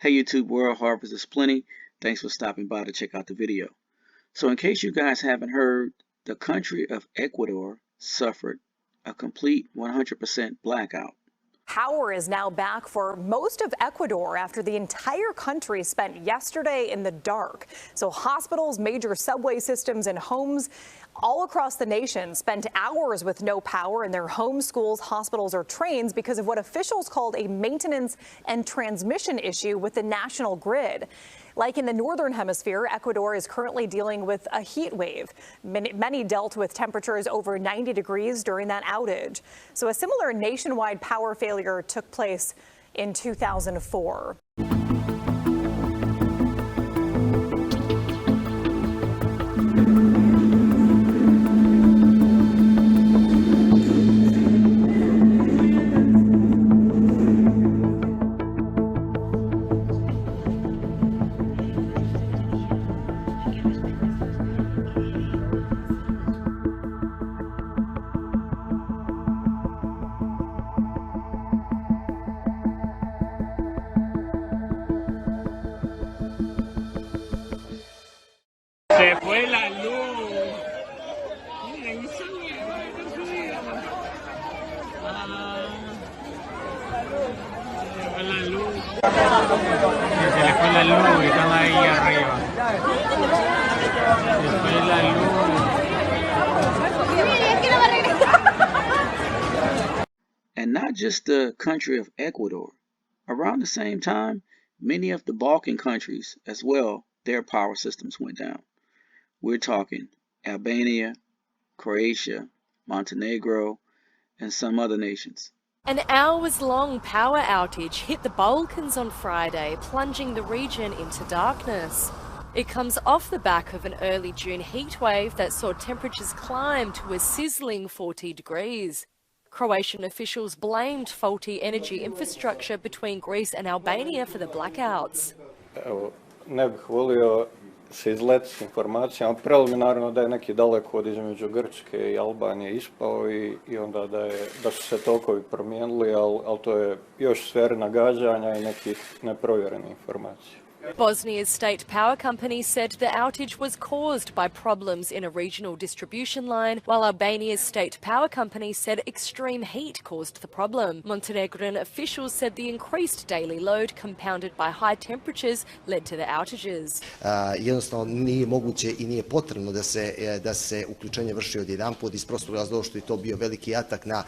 Hey YouTube world, harvest is plenty. Thanks for stopping by to check out the video. So in case you guys haven't heard, the country of Ecuador suffered a complete 100% blackout. Power is now back for most of Ecuador after the entire country spent yesterday in the dark. So hospitals, major subway systems, and homes all across the nation spent hours with no power in their homes, schools, hospitals, or trains because of what officials called a maintenance and transmission issue with the national grid. Like in the northern hemisphere, Ecuador is currently dealing with a heat wave. Many dealt with temperatures over 90 degrees during that outage. So a similar nationwide power failure took place in 2004. Se fue la luz. Mira, se fue la luz. Se le fue la luz y están ahí arriba. Se fue la luz. And not just the country of Ecuador. Around the same time, many of the Balkan countries as well, their power systems went down. We're talking Albania, Croatia, Montenegro, and some other nations. An hours-long power outage hit the Balkans on Friday, plunging the region into darkness. It comes off the back of an early June heatwave that saw temperatures climb to a sizzling 40 degrees. Croatian officials blamed faulty energy infrastructure between Greece and Albania for the blackouts. Ne bih volio se izleti s informacijama, preliminarno da je neki dalekovod između Grčke I Albanije ispao I onda da su se tokovi promijenili, ali to je još sfera nagađanja I nekih neprovjerenih informacija. Bosnia's state power company said the outage was caused by problems in a regional distribution line, while Albania's state power company said extreme heat caused the problem. Montenegrin officials said the increased daily load compounded by high temperatures led to the outages. Jednostavno nije moguće I nije potrebno da se uključenje vrši odjedanput iz prostog razloga što je to bio veliki atak na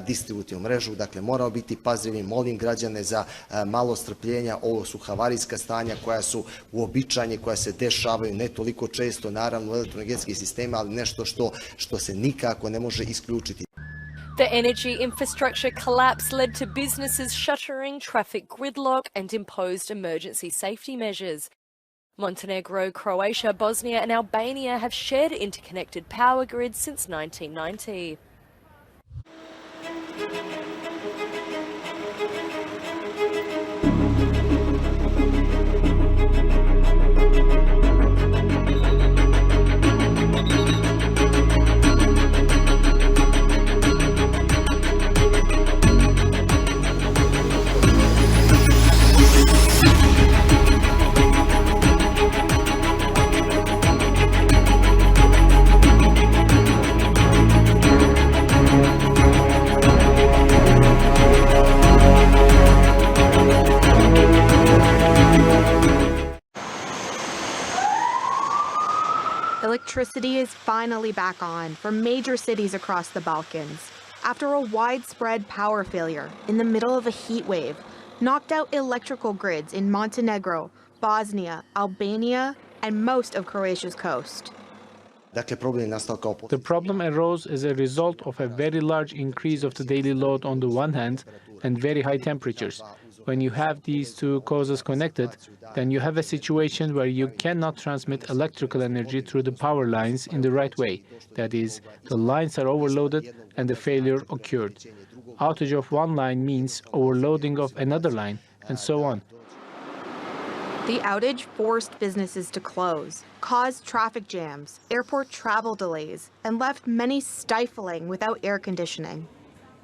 distributivnu mrežu. Dakle, moramo biti pažljivi, molim građane za malo strpljenja. Ovo su havarijska stanja koja su uobičajene, koja se dešavaju ne toliko često naravno u elektroenergetskim sistemima, ali nešto što se nikako ne može isključiti. The energy infrastructure collapse led to businesses shuttering, traffic gridlock and imposed emergency safety measures. Montenegro, Croatia, Bosnia and Albania have shared interconnected power grids since 1990. Electricity is finally back on for major cities across the Balkans after a widespread power failure in the middle of a heat wave knocked out electrical grids in Montenegro, Bosnia, Albania, and most of Croatia's coast. The problem arose as a result of a very large increase of the daily load on the one hand and very high temperatures. When you have these two causes connected, then you have a situation where you cannot transmit electrical energy through the power lines in the right way. That is, the lines are overloaded and the failure occurred. Outage of one line means overloading of another line, and so on. The outage forced businesses to close, caused traffic jams, airport travel delays, and left many stifling without air conditioning.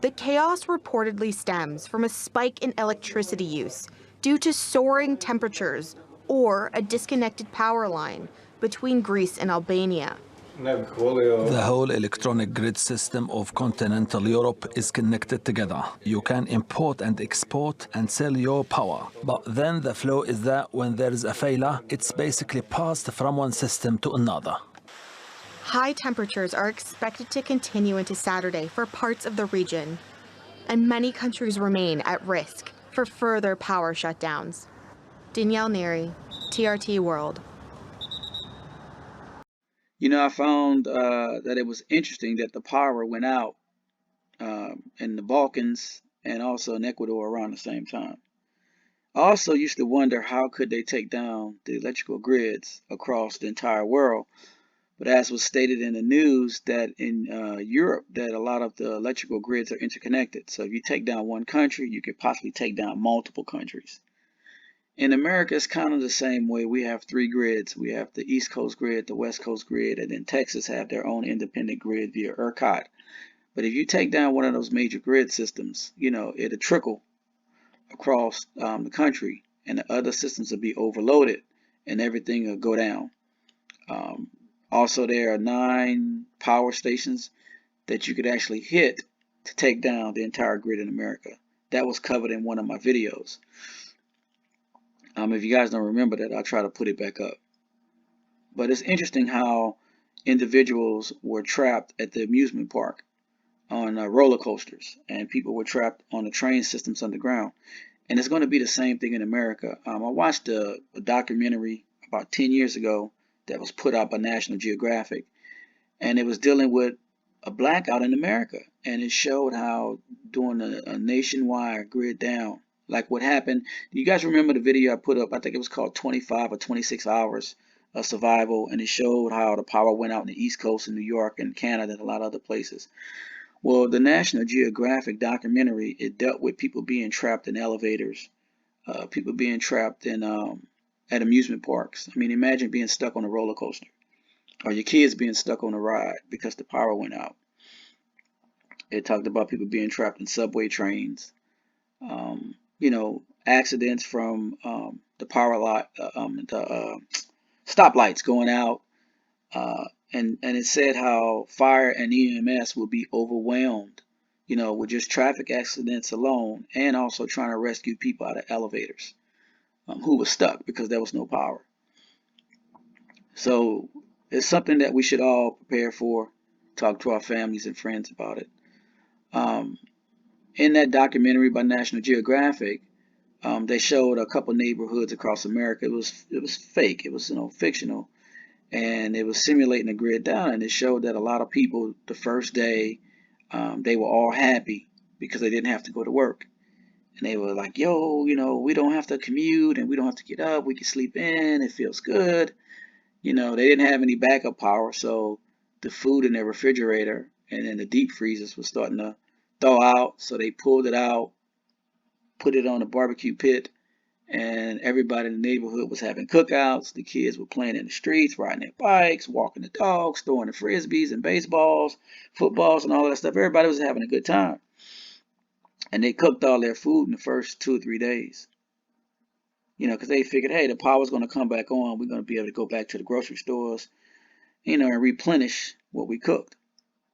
The chaos reportedly stems from a spike in electricity use due to soaring temperatures or a disconnected power line between Greece and Albania. The whole electronic grid system of continental Europe is connected together. You can import and export and sell your power. But then the flow is that when there is a failure, it's basically passed from one system to another. High temperatures are expected to continue into Saturday for parts of the region, and many countries remain at risk for further power shutdowns. Danielle Neary, TRT World. You know, I found that it was interesting that the power went out in the Balkans and also in Ecuador around the same time. I also used to wonder how could they take down the electrical grids across the entire world. But as was stated in the news, that in Europe, that a lot of the electrical grids are interconnected. So if you take down one country, you could possibly take down multiple countries. In America, it's kind of the same way. We have three grids. We have the East Coast grid, the West Coast grid, and then Texas have their own independent grid via ERCOT. But if you take down one of those major grid systems, you know, it'll trickle across the country, and the other systems will be overloaded, and everything will go down. Also, there are 9 power stations that you could actually hit to take down the entire grid in America. That was covered in one of my videos. If you guys don't remember that, I'll try to put it back up. But it's interesting how individuals were trapped at the amusement park on roller coasters, and people were trapped on the train systems underground. And it's going to be the same thing in America. I watched a documentary about 10 years ago that was put out by National Geographic, and it was dealing with a blackout in America, and it showed how doing a nationwide grid down, like what happened. You guys remember the video I put up? I think it was called 25 or 26 hours of survival, and it showed how the power went out in the East Coast in New York and Canada and a lot of other places. Well, the National Geographic documentary, it dealt with people being trapped in elevators, people being trapped in at amusement parks. I mean, imagine being stuck on a roller coaster, or your kids being stuck on a ride because the power went out. It talked about people being trapped in subway trains, you know, accidents from the power lot, the stoplights going out, and it said how fire and EMS will be overwhelmed, you know, with just traffic accidents alone, and also trying to rescue people out of elevators who were stuck because there was no power. So it's something that we should all prepare for, talk to our families and friends about it. In that documentary by National Geographic, they showed a couple neighborhoods across America. It was fake. It was, you know, fictional, and it was simulating a grid down. And it showed that a lot of people the first day, they were all happy because they didn't have to go to work. And they were like, yo, you know, we don't have to commute and we don't have to get up. We can sleep in. It feels good. You know, they didn't have any backup power. So the food in their refrigerator and in the deep freezers was starting to thaw out. So they pulled it out, put it on a barbecue pit, and everybody in the neighborhood was having cookouts. The kids were playing in the streets, riding their bikes, walking the dogs, throwing the frisbees and baseballs, footballs, and all that stuff. Everybody was having a good time. And they cooked all their food in the first 2 or 3 days. You know, because they figured, hey, the power's going to come back on. We're going to be able to go back to the grocery stores, you know, and replenish what we cooked.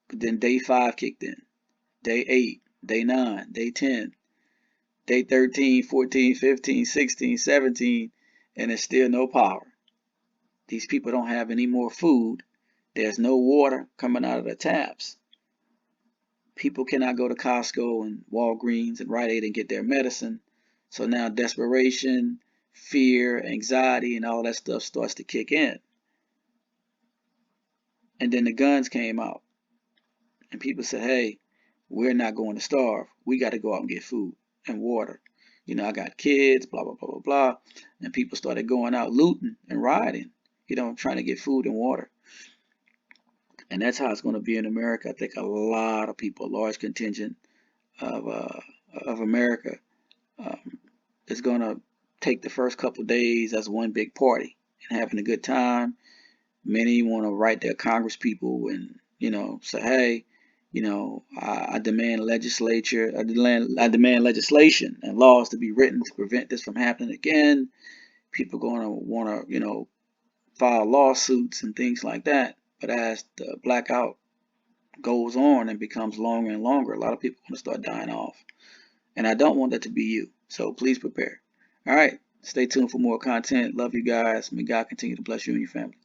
But then day 5 kicked in. Day 8, day 9, day 10, day 13, 14, 15, 16, 17, and there's still no power. These people don't have any more food. There's no water coming out of the taps. People cannot go to Costco and Walgreens and Rite Aid and get their medicine. So now desperation, fear, anxiety, and all that stuff starts to kick in. And then the guns came out. And people said, hey, we're not going to starve. We got to go out and get food and water. You know, I got kids, blah, blah, blah, blah, blah. And people started going out looting and rioting, you know, trying to get food and water. And that's how it's going to be in America. I think a lot of people, a large contingent of America, is going to take the first couple of days as one big party and having a good time. Many want to write their Congress people and, you know, say, hey, I demand I demand legislation and laws to be written to prevent this from happening again. People going to want to, file lawsuits and things like that. But as the blackout goes on and becomes longer and longer, a lot of people are going to start dying off. And I don't want that to be you. So please prepare. All right. Stay tuned for more content. Love you guys. May God continue to bless you and your family.